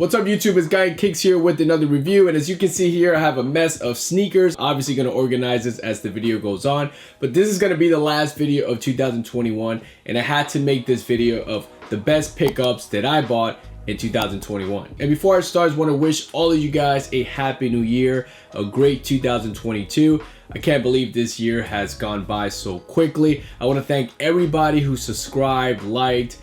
What's up YouTube, it's Guy Kicks here with another review, and as you can see here I have a mess of sneakers. Obviously going to organize this as the video goes on, but this is going to be the last video of 2021 and I had to make this video of the best pickups that I bought in 2021. And before I start, I want to wish all of you guys a happy new year, a great 2022. I can't believe this year has gone by so quickly. I want to thank everybody who subscribed, liked,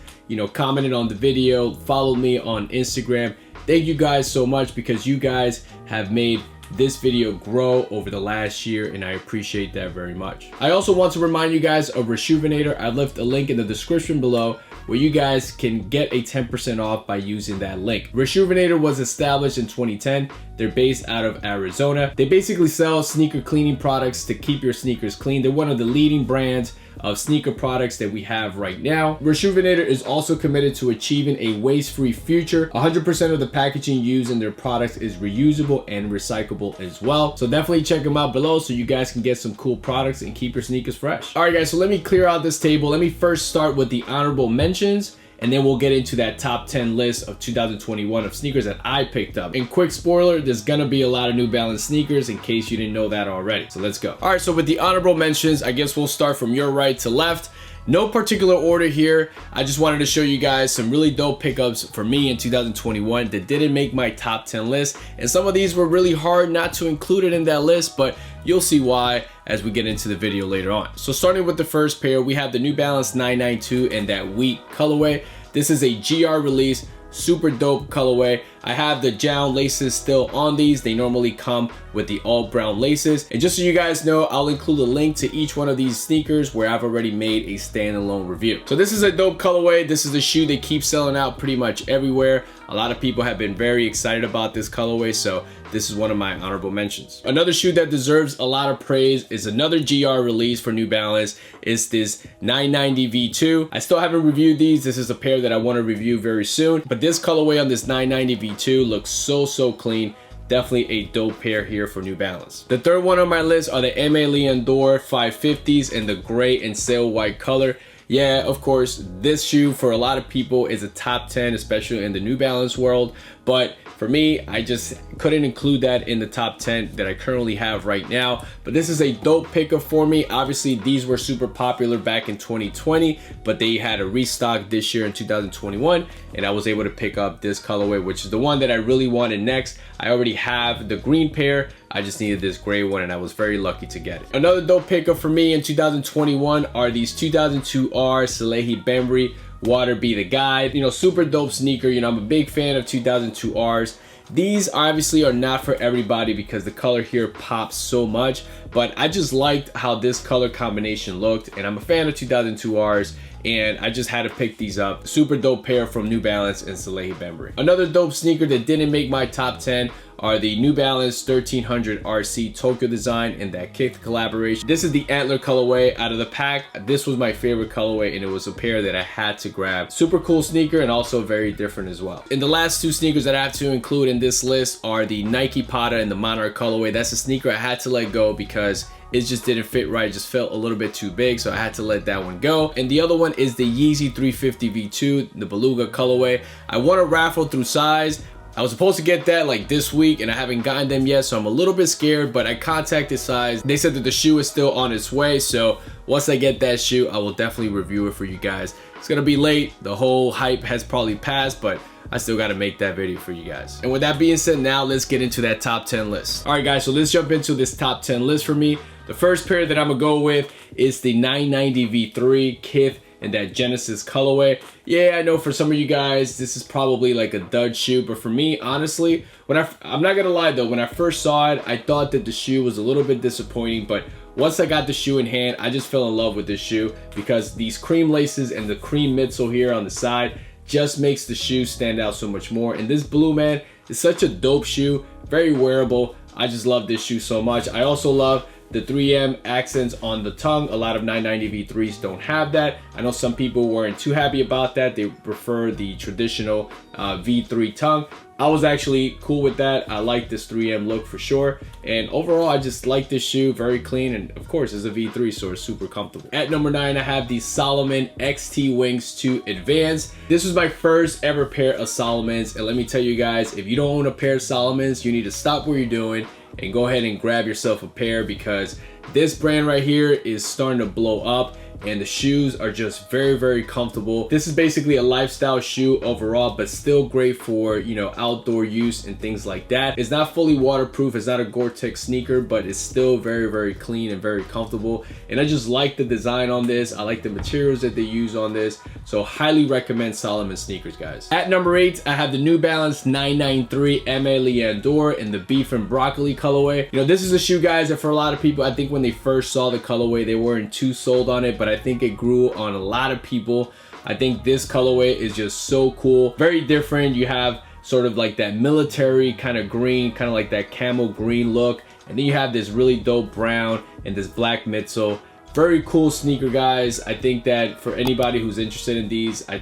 commented on the video, followed me on Instagram. Thank you guys so much because you guys have made this video grow over the last year and I appreciate that very much. I also want to remind you guys of Reshoevn8r. I left a link in the description below where you guys can get a 10% off by using that link. Reshoevn8r was established in 2010. They're based out of Arizona. They basically sell sneaker cleaning products to keep your sneakers clean. They're one of the leading brands of sneaker products that we have right now. Reshoevn8r is also committed to achieving a waste-free future. 100% of the packaging used in their products is reusable and recyclable as well. So definitely check them out below so you guys can get some cool products and keep your sneakers fresh. All right guys, so let me clear out this table. Let me first start with the honorable mentions, and then we'll get into that top 10 list of 2021 of sneakers that I picked up. And quick spoiler, there's gonna be a lot of New Balance sneakers in case you didn't know that already. So let's go. All right, so with the honorable mentions, I guess we'll start from your right to left. No particular order here. I just wanted to show you guys some really dope pickups for me in 2021 that didn't make my top 10 list. And some of these were really hard not to include it in that list, but you'll see why as we get into the video later on. So starting with the first pair, we have the New Balance 992 and that wheat colorway. This is a GR release, super dope colorway. I have the down laces still on these. They normally come with the all brown laces. And just so you guys know, I'll include a link to each one of these sneakers where I've already made a standalone review. So this is a dope colorway. This is a shoe that keeps selling out pretty much everywhere. A lot of people have been very excited about this colorway, so this is one of my honorable mentions. Another shoe that deserves a lot of praise is another GR release for New Balance. It's this 990 V2. I still haven't reviewed these. This is a pair that I want to review very soon, but this colorway on this 990 V2 looks so clean. Definitely a dope pair here for New Balance. The third one on my list are the Aimé Leon Dore 550s in the gray and sail white color. Yeah, of course, this shoe for a lot of people is a top 10, especially in the New Balance world. But for me, I just couldn't include that in the top 10 that I currently have right now. But this is a dope pickup for me. Obviously, these were super popular back in 2020, but they had a restock this year in 2021. And I was able to pick up this colorway, which is the one that I really wanted next. I already have the green pair. I just needed this gray one and I was very lucky to get it. Another dope pickup for me in 2021 are these 2002R Salehi Bembury Water Be the Guide. Super dope sneaker. I'm a big fan of 2002Rs. These obviously are not for everybody because the color here pops so much, but I just liked how this color combination looked, and I'm a fan of 2002Rs, and I just had to pick these up. Super dope pair from New Balance and Salehi Bembury. Another dope sneaker that didn't make my top 10 are the New Balance 1300 RC Tokyo design and that Kick collaboration. This is the antler colorway out of the pack. This was my favorite colorway and it was a pair that I had to grab. Super cool sneaker and also very different as well. And the last two sneakers that I have to include in this list are the Nike Prada and the Monarch colorway. That's a sneaker I had to let go because it just didn't fit right. It just felt a little bit too big, so I had to let that one go. And the other one is the Yeezy 350 V2, the Beluga colorway. I won a raffle through size. I was supposed to get that like this week and I haven't gotten them yet, so I'm a little bit scared, but I contacted size. They said that the shoe is still on its way, so once I get that shoe, I will definitely review it for you guys. It's gonna be late. The whole hype has probably passed, but I still got to make that video for you guys. And with that being said, now let's get into that top 10 list. All right guys, so let's jump into this top 10 list for me. The first pair that I'm gonna go with is the 990 V3 Kith and that Genesis colorway. Yeah, I know for some of you guys this is probably like a dud shoe, but for me, honestly, I'm not gonna lie though, when I first saw it, I thought that the shoe was a little bit disappointing, but once I got the shoe in hand, I just fell in love with this shoe because these cream laces and the cream midsole here on the side just makes the shoe stand out so much more. And this blue, man, is such a dope shoe, very wearable. I just love this shoe so much. I also love the 3M accents on the tongue. A lot of 990 V3s don't have that. I know some people weren't too happy about that. They prefer the traditional V3 tongue. I was actually cool with that. I like this 3M look for sure. And overall, I just like this shoe, very clean. And of course, it's a V3, so it's super comfortable. At number 9, I have the Salomon XT Wings 2 Advanced. This was my first ever pair of Salomons. And let me tell you guys, if you don't own a pair of Salomons, you need to stop what you're doing and go ahead and grab yourself a pair, because this brand right here is starting to blow up. And the shoes are just very, very comfortable. This is basically a lifestyle shoe overall, but still great for, you know, outdoor use and things like that. It's not fully waterproof. It's not a Gore-Tex sneaker, but it's still very, very clean and very comfortable. And I just like the design on this. I like the materials that they use on this. So highly recommend Salomon sneakers, guys. At number 8, I have the New Balance 993 MA Leandor in the beef and broccoli colorway. You know, this is a shoe, guys, that for a lot of people, I think when they first saw the colorway, they weren't too sold on it, but I think it grew on a lot of people. I think this colorway is just so cool, very different. You have sort of like that military kind of green, kind of like that camel green look, and then you have this really dope brown and this black midsole. Very cool sneaker, guys. I think that for anybody who's interested in these, I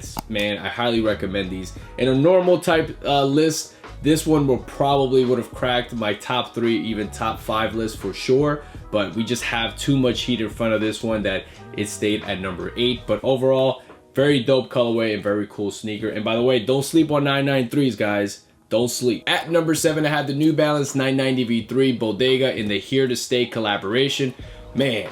highly recommend these. In a normal type list, this one would have cracked my top 3, even top 5 list for sure, but we just have too much heat in front of this one that it stayed at number 8. But overall, very dope colorway and very cool sneaker. And by the way, don't sleep on 993s, guys. Don't sleep. At number 7, I have the New Balance 990 V3 Bodega in the Here to Stay collaboration. Man,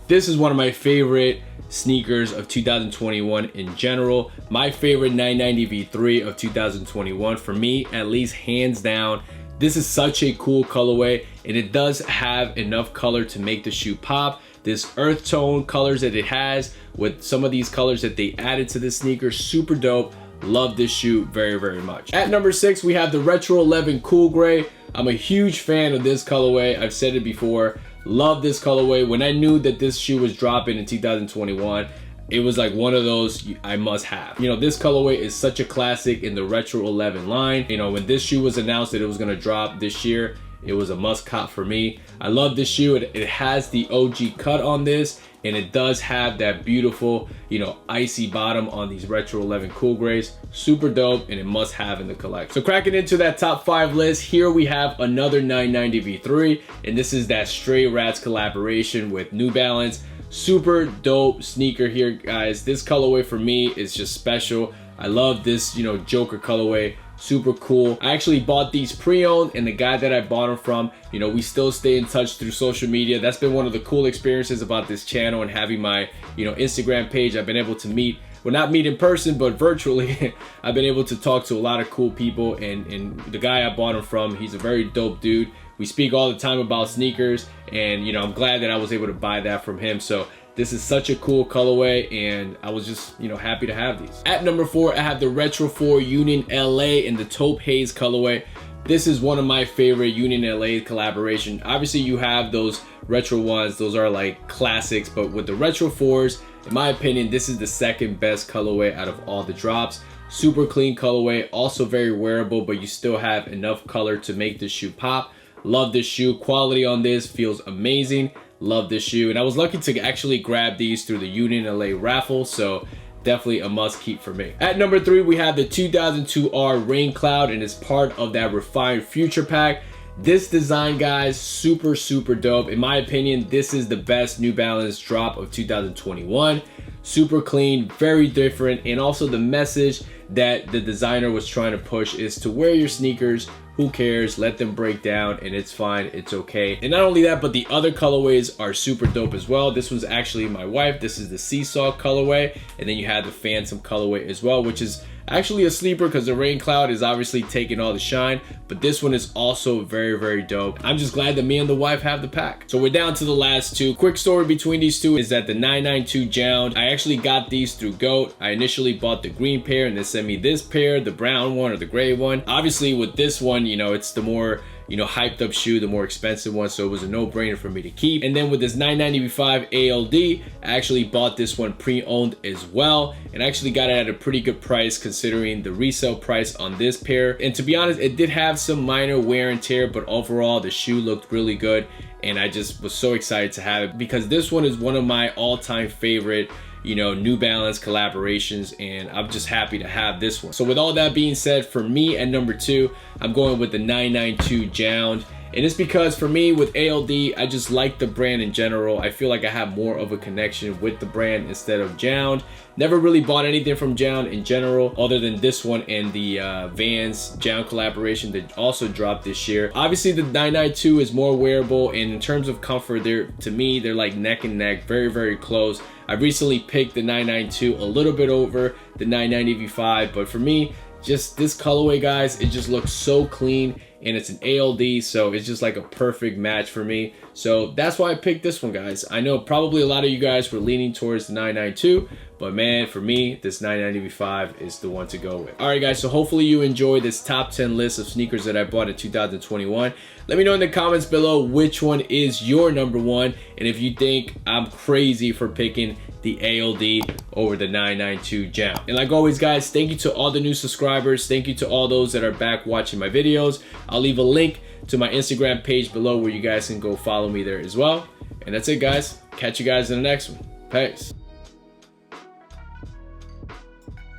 this is one of my favorite sneakers of 2021 in general. My favorite 990 V3 of 2021, for me at least, hands down. This is such a cool colorway, and it does have enough color to make the shoe pop. This earth tone colors that it has with some of these colors that they added to this sneaker, super dope. Love this shoe very, very much. At number 6, we have the Retro 11 Cool Gray. I'm a huge fan of this colorway. I've said it before. Love this colorway. When I knew that this shoe was dropping in 2021, it was like one of those I must have. You know, this colorway is such a classic in the Retro 11 line. You know, when this shoe was announced that it was gonna drop this year, it was a must cop for me. I love this shoe. It has the OG cut on this, and it does have that beautiful, you know, icy bottom on these Retro 11 Cool Grays. Super dope, and it must have in the collection. So cracking into that top 5 list, here we have another 990 V3, and this is that Stray Rats collaboration with New Balance. Super dope sneaker here, guys. This colorway for me is just special. I love this, you know, Joker colorway. Super cool. I actually bought these pre-owned, and the guy that I bought them from, you know, we still stay in touch through social media. That's been one of the cool experiences about this channel and having my, you know, Instagram page. I've been able to meet, well, not meet in person, but virtually. I've been able to talk to a lot of cool people, and the guy I bought them from, he's a very dope dude. We speak all the time about sneakers, and, you know, I'm glad that I was able to buy that from him. So this is such a cool colorway, and I was just, you know, happy to have these. At number 4, I have the Retro 4 Union LA in the Taupe Haze colorway. This is one of my favorite Union LA collaboration. Obviously, you have those retro ones. Those are like classics, but with the Retro 4s, in my opinion, this is the second best colorway out of all the drops. Super clean colorway, also very wearable, but you still have enough color to make the shoe pop. Love this shoe. Quality on this feels amazing. Love this shoe, and I was lucky to actually grab these through the Union LA raffle, so definitely a must keep for me. At number 3, we have the 2002R Rain Cloud, and it's part of that Refined Future pack. This design, guys, super dope. In my opinion, this is the best New Balance drop of 2021. Super clean, very different, and also the message that the designer was trying to push is to wear your sneakers. Who cares? Let them break down, and it's fine. It's okay. And not only that, but the other colorways are super dope as well. This was actually my wife. This is the Seesaw colorway, and then you have the Phantom colorway as well, which is actually a sleeper because the Rain Cloud is obviously taking all the shine, but this one is also very dope. I'm just glad that me and the wife have the pack. So we're down to the last 2. Quick story between these 2 is that the 992 Jound, I actually got these through GOAT. I initially bought the green pair, and they sent me this pair, the brown one or the gray one. Obviously with this one, you know, it's the more, you know, hyped up shoe, the more expensive one, so it was a no-brainer for me to keep. And then with this 995 ALD, I actually bought this one pre-owned as well, and I actually got it at a pretty good price considering the resale price on this pair. And to be honest, it did have some minor wear and tear, but overall the shoe looked really good, and I just was so excited to have it because this one is one of my all-time favorite, you know, New Balance collaborations, and I'm just happy to have this one. So with all that being said, for me at number 2, I'm going with the 992 Jound. And it's because for me with ALD, I just like the brand in general. I feel like I have more of a connection with the brand instead of Jound. Never really bought anything from Jound in general other than this one and the Vans Jound collaboration that also dropped this year. Obviously the 992 is more wearable, and in terms of comfort, to me they're like neck and neck, very, very close. I recently picked the 992 a little bit over the 990 V5, but for me, just this colorway, guys, it just looks so clean, and it's an ALD, so it's just like a perfect match for me. So that's why I picked this one, guys. I know probably a lot of you guys were leaning towards the 992, but man, for me, this 990 V5 is the one to go with. All right, guys, so hopefully you enjoyed this top 10 list of sneakers that I bought in 2021. Let me know in the comments below which one is your number 1, and if you think I'm crazy for picking the ALD over the 992 Jound. And like always, guys, thank you to all the new subscribers. Thank you to all those that are back watching my videos. I'll leave a link to my Instagram page below where you guys can go follow me there as well. And that's it, guys. Catch you guys in the next one. Peace.